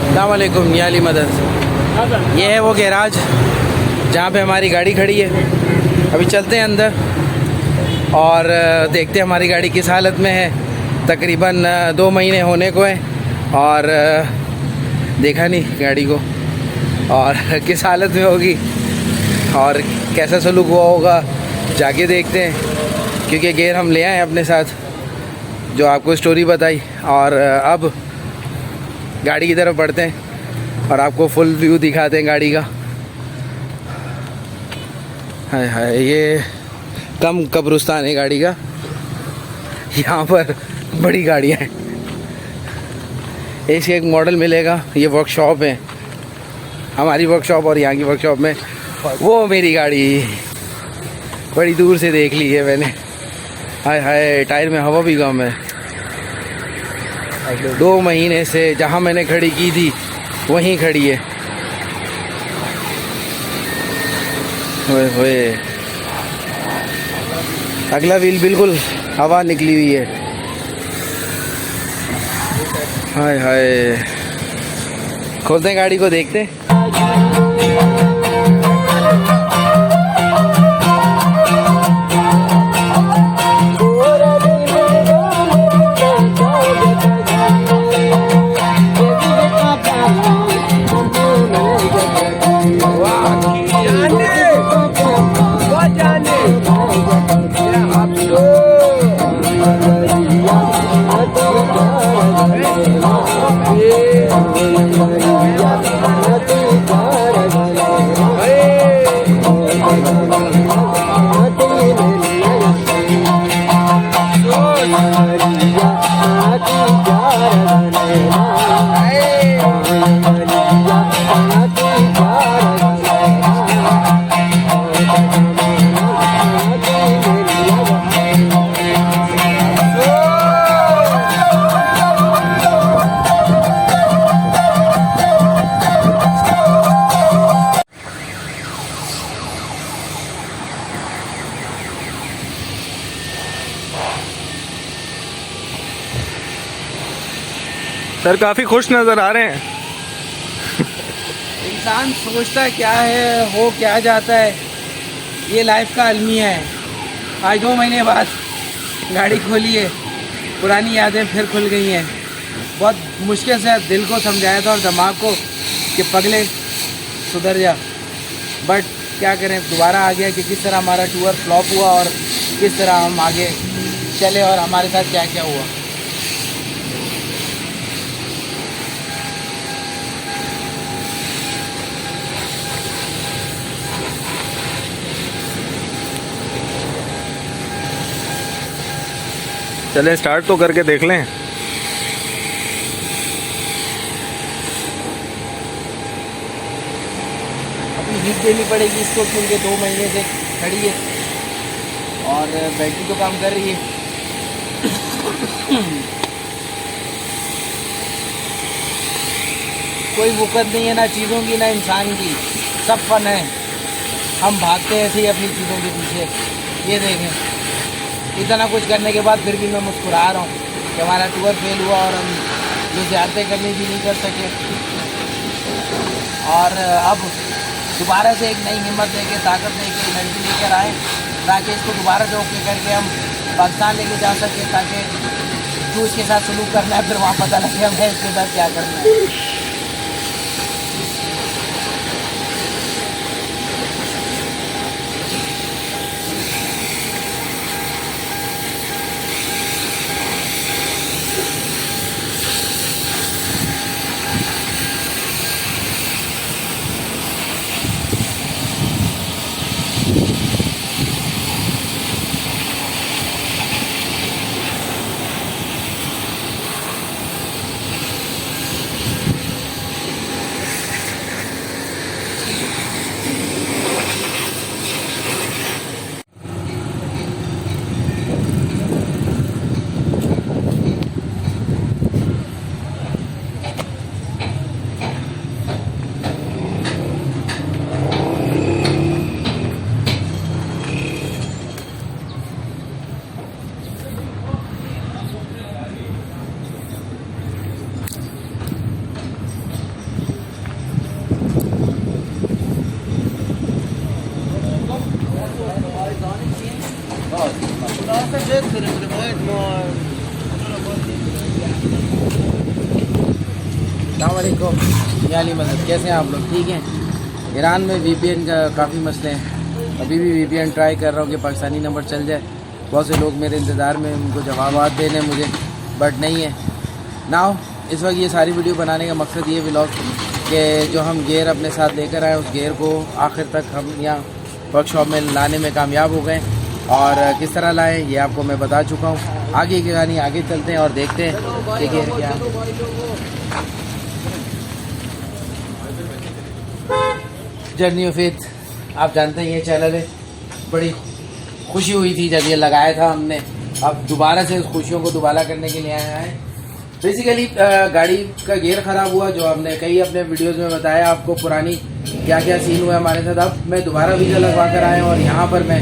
अस्सलामुअलैकुम नियाली मदद। ये है वो गैराज जहाँ पे हमारी गाड़ी खड़ी है। अभी चलते हैं अंदर और देखते हैं हमारी गाड़ी किस हालत में है। तकरीबन 2 महीने होने को है और देखा नहीं गाड़ी को और किस हालत में होगी और कैसा सलूक हुआ होगा, जाके देखते हैं। क्योंकि गेयर हम ले आए अपने साथ, जो आपको स्टोरी बताई। और अब गाड़ी की तरफ बढ़ते हैं और आपको फुल व्यू दिखाते हैं गाड़ी का। हाय हाय, ये कम कब्रिस्तान है गाड़ी का। यहाँ पर बड़ी गाड़ियाँ हैं। इसका एक मॉडल मिलेगा। ये वर्कशॉप है, हमारी वर्कशॉप और यहाँ की वर्कशॉप में वो मेरी गाड़ी बड़ी दूर से देख ली है मैंने। हाय हाय, टायर में हवा भी कम है। 2 महीने से जहाँ मैंने खड़ी की थी वहीं खड़ी है। ओए होए, अगला व्हील बिल्कुल हवा निकली हुई है। हाय हाय, खोलते हैं गाड़ी को, देखते हैं। सर काफ़ी खुश नज़र आ रहे हैं। इंसान सोचता क्या है, हो क्या जाता है, ये लाइफ का अलमिया है। आज 2 महीने बाद गाड़ी खोली है, पुरानी यादें फिर खुल गई हैं। बहुत मुश्किल से दिल को समझाया था और दिमाग को कि पगले सुधर जा, बट क्या करें, दोबारा आ गया कि किस तरह हमारा टूर फ्लॉप हुआ और किस तरह हम आगे चले और हमारे साथ क्या क्या हुआ। चलें स्टार्ट तो करके देख लें। अभी हीट देनी पड़ेगी इसको क्योंकि 2 महीने से खड़ी है और बैटरी तो काम कर रही है। कोई वक़्त नहीं है ना चीज़ों की ना इंसान की, सब फन है। हम भागते हैं ऐसे ही अपनी चीज़ों के पीछे। ये देखें, इतना कुछ करने के बाद फिर भी मैं मुस्कुरा रहा हूँ कि हमारा टूर फेल हुआ और हम जो ज़्यारतें करनी भी नहीं कर सके। और अब दोबारा से एक नई हिम्मत लेके, ताकत लेके, एनर्जी लेकर आए ताकि इसको दोबारा से ओके करके हम पाकिस्तान लेके जा सकें, ताकि जो इसके साथ सलूक करना है फिर वहाँ पता लगे हमें इसके साथ क्या करना है। अस्सलाम वालेकुम या अली मदद, कैसे हैं आप लोग? ठीक हैं। ईरान में वीपीएन का काफ़ी मसले हैं। अभी भी वीपीएन ट्राई कर रहा हूँ कि पाकिस्तानी नंबर चल जाए। बहुत से लोग मेरे इंतज़ार में, उनको जवाब देने मुझे, बट नहीं है। नाउ इस वक्त ये सारी वीडियो बनाने का मकसद ये व्लॉग कि जो हम गेयर अपने साथ लेकर आए उस गेयर को आखिर तक हम यहाँ वर्कशॉप में लाने में कामयाब हो गए, और किस तरह लाएँ ये आपको मैं बता चुका हूँ। आगे की कहानी आगे चलते हैं और देखते हैं कि गेयर क्या है। जर्नी ऑफ फेथ, आप जानते हैं ये चैनल है। बड़ी खुशी हुई थी जब ये लगाया था हमने, अब दोबारा से उस खुशियों को दोबारा करने के लिए आया है। बेसिकली गाड़ी का गियर ख़राब हुआ, जो हमने कई अपने वीडियोस में बताया आपको, पुरानी क्या क्या सीन हुआ हमारे साथ। अब मैं दोबारा वीज़ा लगवा कर आया हूँ और यहाँ पर मैं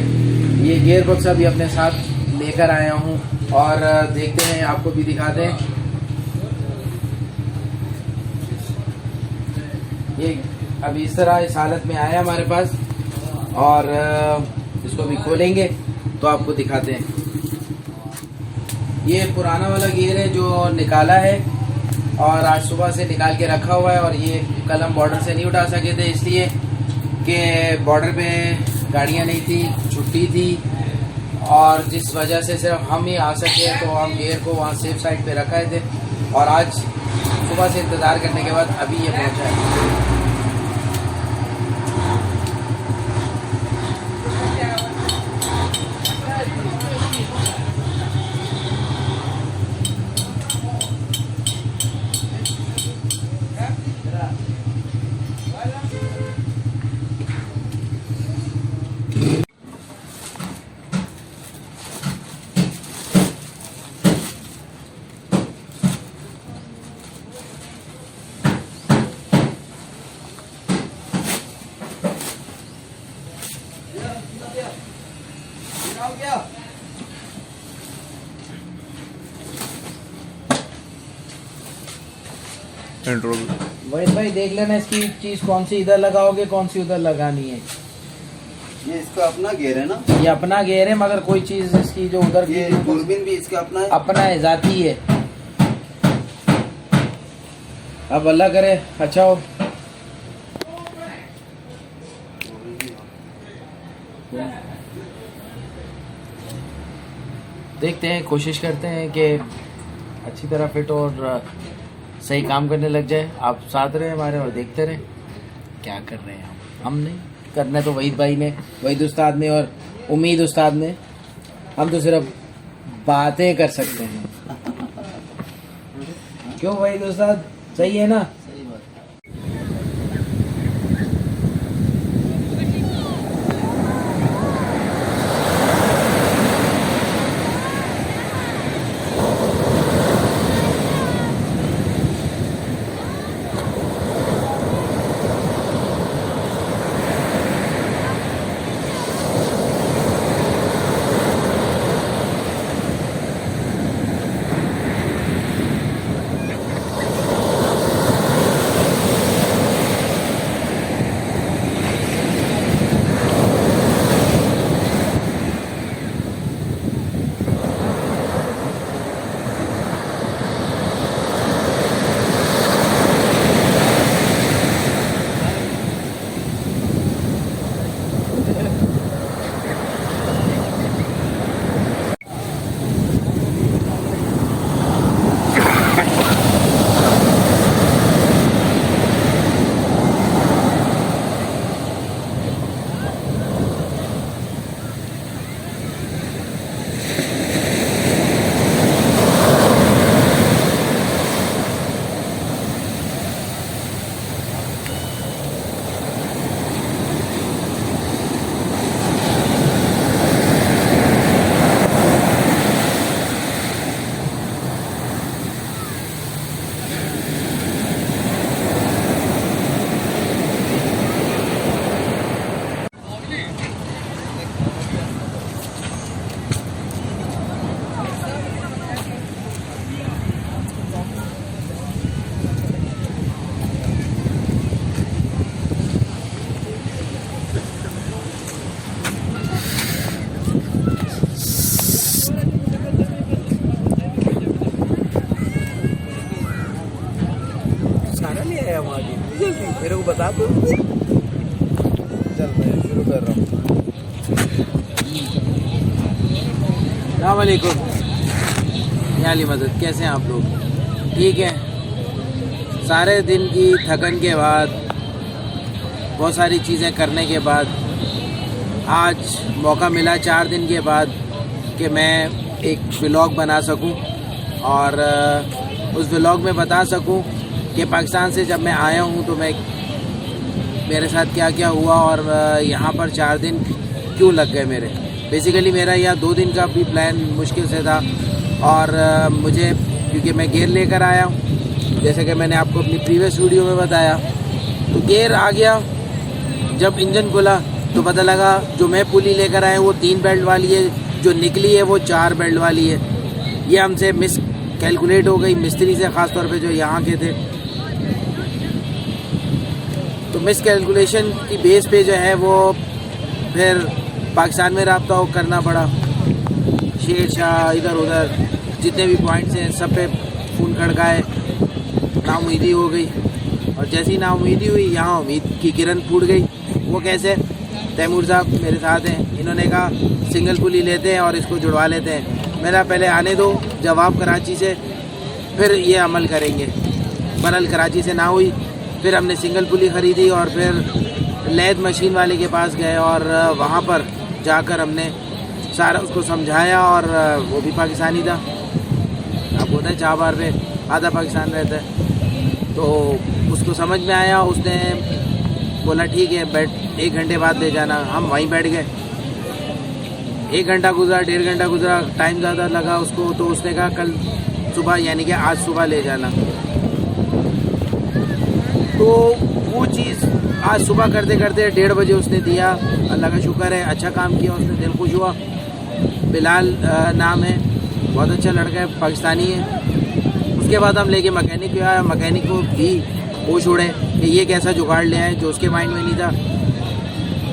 ये गियर बक्सा भी अपने साथ लेकर आया हूँ, और देखते हैं, आपको भी दिखाते हैं। ये अभी इस तरह इस हालत में आया हमारे पास, और इसको भी खोलेंगे तो आपको दिखाते हैं। ये पुराना वाला गियर है जो निकाला है, और आज सुबह से निकाल के रखा हुआ है। और ये कल हम बॉर्डर से नहीं उठा सके थे, इसलिए कि बॉर्डर पे गाड़ियाँ नहीं थी, छुट्टी थी, और जिस वजह से सिर्फ हम ही आ सके तो हम गियर को वहाँ सेफ साइड पे रखे थे। और आज सुबह से इंतज़ार करने के बाद अभी ये पहुँचा है। वहीद भाई देख लेना इसकी चीज़ कौन सी इधर लगाओगे, कौन सी उधर लगानी है। ये इसका अपना गेयर है ना? ये अपना गेयर है, मगर कोई चीज़ इसकी जो उधर ये दूरबीन भी इसका अपना है। अपना है, जाती है। अब अल्लाह करे अच्छा हो। देखते हैं, कोशिश करते हैं कि अच्छी तरह फिट और सही काम करने लग जाए। आप साथ रहे हमारे और देखते रहें क्या कर रहे हैं हम नहीं करना तो वहीद भाई ने, वहीद उस्ताद ने और उम्मीद उस्ताद ने। हम तो सिर्फ बातें कर सकते हैं। क्यों वहीद उस्ताद, सही है ना? ले आया वहाँ की जल्दी मेरे को बता दो। चल मैं शुरू कर रहा हूँ। अस्सलाम वालेकुम, या अली मदद, कैसे हैं आप लोग? ठीक है। सारे दिन की थकन के बाद, बहुत सारी चीज़ें करने के बाद आज मौका मिला 4 दिन के बाद कि मैं एक व्लॉग बना सकूं और उस व्लॉग में बता सकूं कि पाकिस्तान से जब मैं आया हूं तो मेरे साथ क्या क्या हुआ और यहाँ पर 4 दिन क्यों लग गए मेरे। बेसिकली मेरा यहाँ 2 दिन का भी प्लान मुश्किल से था और मुझे, क्योंकि मैं गियर लेकर आया हूँ, जैसे कि मैंने आपको अपनी प्रीवियस वीडियो में बताया, तो गियर आ गया। जब इंजन खुला तो पता लगा जो मैं पुली लेकर आया वो 3 बेल्ट वाली है, जो निकली है वो 4 बेल्ट वाली है। ये हमसे मिस कैलकुलेट हो गई मिस्त्री से, ख़ास तौर पे जो यहाँ के थे। तो मिस कैलकुलेशन की बेस पे जो है वो फिर पाकिस्तान में रब्ता करना पड़ा। शेर शाह, इधर उधर जितने भी पॉइंट्स हैं सब पे फ़ोन खड़काए, नाउमीदी हो गई। और जैसी नाउमीदी हुई, यहाँ उम्मीद की किरण फूट गई। वो कैसे? तैमूर साहब मेरे साथ हैं, इन्होंने कहा सिंगल पुली लेते हैं और इसको जुड़वा लेते हैं। मेरा पहले आने दो जवाब कराची से, फिर ये अमल करेंगे। बहरहाल कराची से ना हुई, फिर हमने सिंगल पुली ख़रीदी और फिर लैद मशीन वाले के पास गए और वहाँ पर जाकर हमने सारा उसको समझाया। और वो भी पाकिस्तानी था, अब होता है चाबार पे आधा पाकिस्तान रहता है, तो उसको समझ में आया। उसने बोला ठीक है बैठ, 1 घंटे बाद ले जाना। हम वहीं बैठ गए। 1 घंटा गुजरा, 1.5 घंटा गुजरा, टाइम ज़्यादा लगा उसको, तो उसने कहा कल सुबह यानी कि आज सुबह ले जाना। तो वो चीज़ आज सुबह करते करते 1:30 बजे उसने दिया। अल्लाह का शुक्र है, अच्छा काम किया उसने, दिल खुश हुआ। बिलाल नाम है, बहुत अच्छा लड़का है, पाकिस्तानी है। उसके बाद हम लेके मैकेनिक को आया। मैकेनिक को भी होश उड़े कि ये कैसा जुगाड़ ले आए जो उसके माइंड में नहीं था,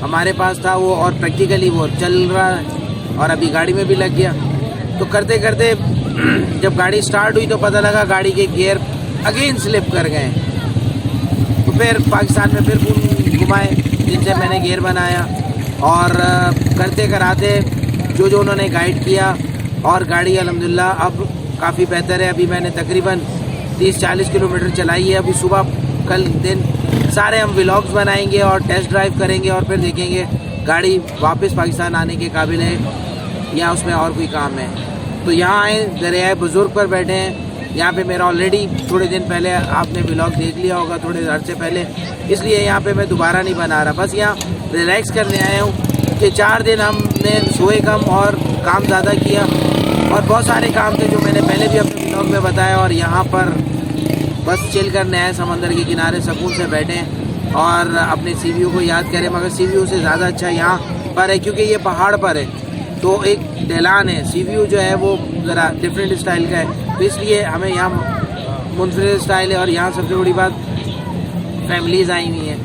हमारे पास था वो, और प्रैक्टिकली वो चल रहा है और अभी गाड़ी में भी लग गया। तो करते करते जब गाड़ी स्टार्ट हुई तो पता लगा गाड़ी के गियर अगेन स्लिप कर गए। तो फिर पाकिस्तान में फिर घुमाए जिनसे मैंने गियर बनाया और करते कराते जो उन्होंने गाइड किया, और गाड़ी अल्हम्दुलिल्लाह अब काफ़ी बेहतर है। अभी मैंने तकरीबन 30-40 किलोमीटर चलाई है। अभी सुबह कल दिन सारे हम व्लॉग्स बनाएंगे और टेस्ट ड्राइव करेंगे और फिर देखेंगे गाड़ी वापस पाकिस्तान आने के काबिल है या उसमें और कोई काम है। तो यहाँ आए, दरियाए बुज़ुर्ग पर बैठे हैं। यहाँ पे मेरा ऑलरेडी थोड़े दिन पहले आपने व्लॉग देख लिया होगा, थोड़े अर्से पहले, इसलिए यहाँ पे मैं दोबारा नहीं बना रहा। बस यहाँ रिलैक्स करने आया हूँ कि 4 दिन हमने सोए कम और काम ज़्यादा किया, और बहुत सारे काम थे जो मैंने पहले भी अपने व्लॉग में बताया। और यहाँ पर बस चिल करने आए, समंदर के किनारे सुकून से बैठे और अपने सीवीओ को याद करें। मगर सीवीओ से ज़्यादा अच्छा यहाँ पर है क्योंकि ये पहाड़ पर है, तो एक ढलान है। सीवीओ जो है वो ज़रा डिफरेंट स्टाइल का है, तो इसलिए हमें यहाँ मुनफरिद स्टाइल है। और यहाँ सबसे बड़ी बात, फैमिलीज़ आई हुई हैं,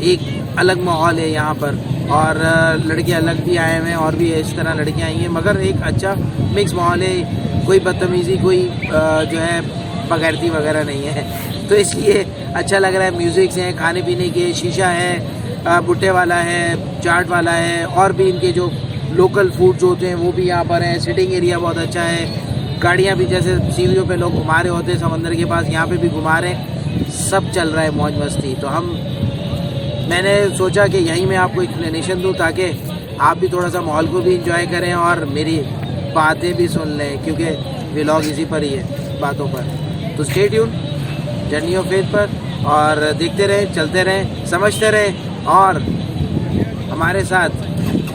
एक अलग माहौल है यहाँ पर, और लड़के अलग भी आए हुए हैं और भी इस तरह लड़कियाँ आई हैं, मगर एक अच्छा मिक्स माहौल है। कोई बदतमीज़ी, कोई जो है बगैरती वगैरह नहीं है, तो इसलिए अच्छा लग रहा है। म्यूज़िक्स हैं, खाने पीने के, शीशा है, भुट्टे वाला है, चाट वाला है, और भी इनके जो लोकल फूड जो होते हैं वो भी यहाँ पर है। सिटिंग एरिया बहुत अच्छा है। गाड़ियाँ भी जैसे सीवीओ पे लोग घुमा रहे होते हैं समंदर के पास, यहाँ पे भी घुमा रहे हैं। सब चल रहा है मौज मस्ती। तो मैंने सोचा कि यहीं मैं आपको एक्सप्लेनेशन दूँ ताकि आप भी थोड़ा सा माहौल को भी इंजॉय करें और मेरी बातें भी सुन लें, क्योंकि व्लॉग इसी पर ही है, बातों पर। तो stay tune journey of faith पर, और देखते रहें, चलते रहें, समझते रहें और हमारे साथ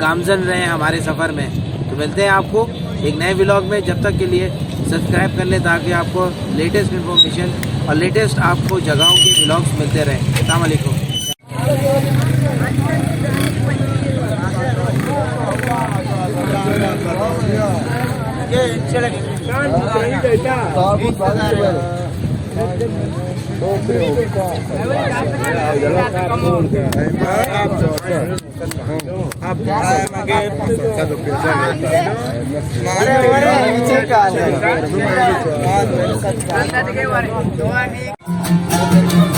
गामजन रहें हमारे सफ़र में। तो मिलते हैं आपको एक नए व्लॉग में। जब तक के लिए सब्सक्राइब कर लें ताकि आपको लेटेस्ट इन्फॉर्मेशन और लेटेस्ट आपको जगहों के व्लॉग्स मिलते रहें। अस्सलाम वालेकुम। आप Hallelujah,